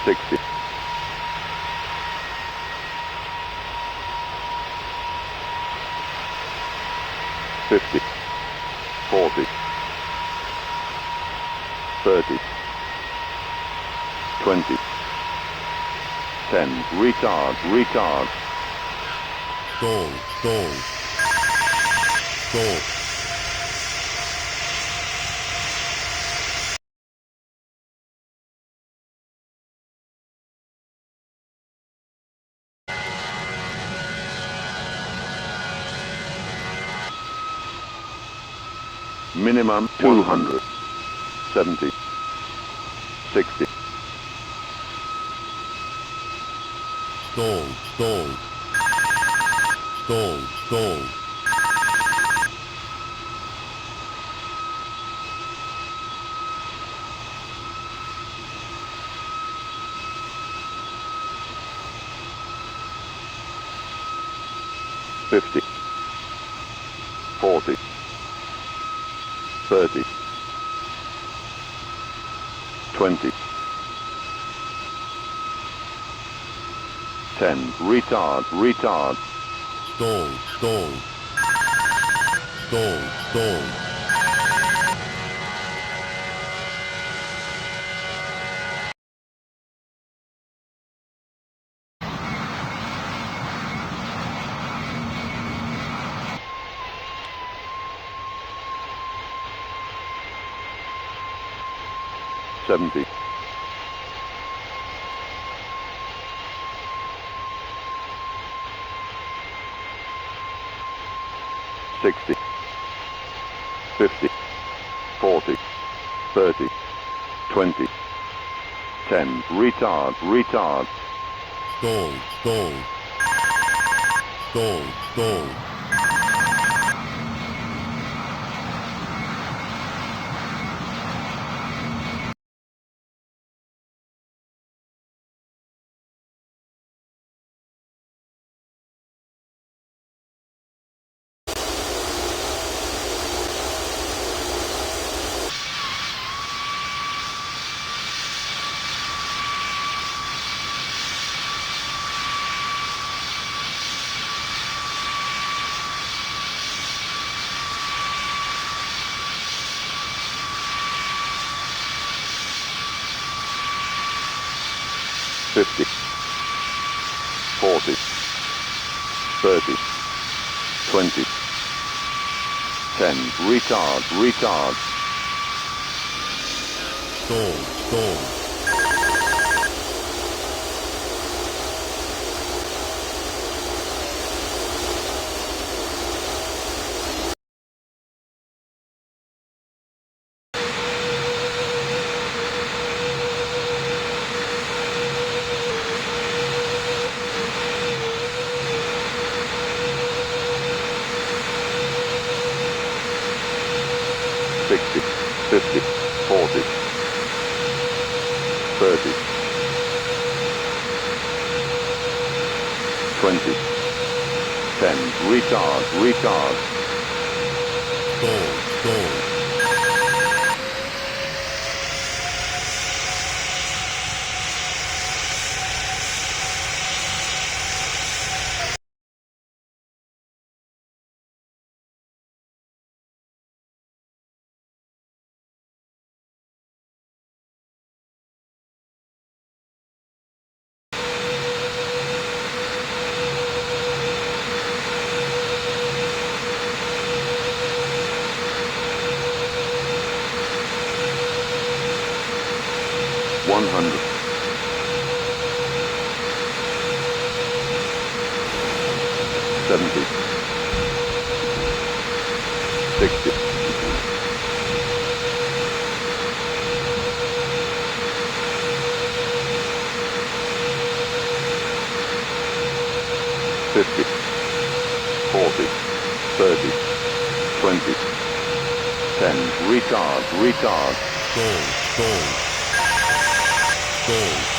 60, 50, 40, 30, 20, 10, retard, stall, minimum 200, 70, 60, stall, 50, 40, 30, 20, 10, retard, stall, 70, 60, 50, 40, 30, 20, 10, retard, stall, 50, 40, 30, 20, 10, retard, stall, 60, 50, 40, 30, 20, 10, retard, stall, 100, 70, 60, 50, 40, 30, 20, 10, retard, stall,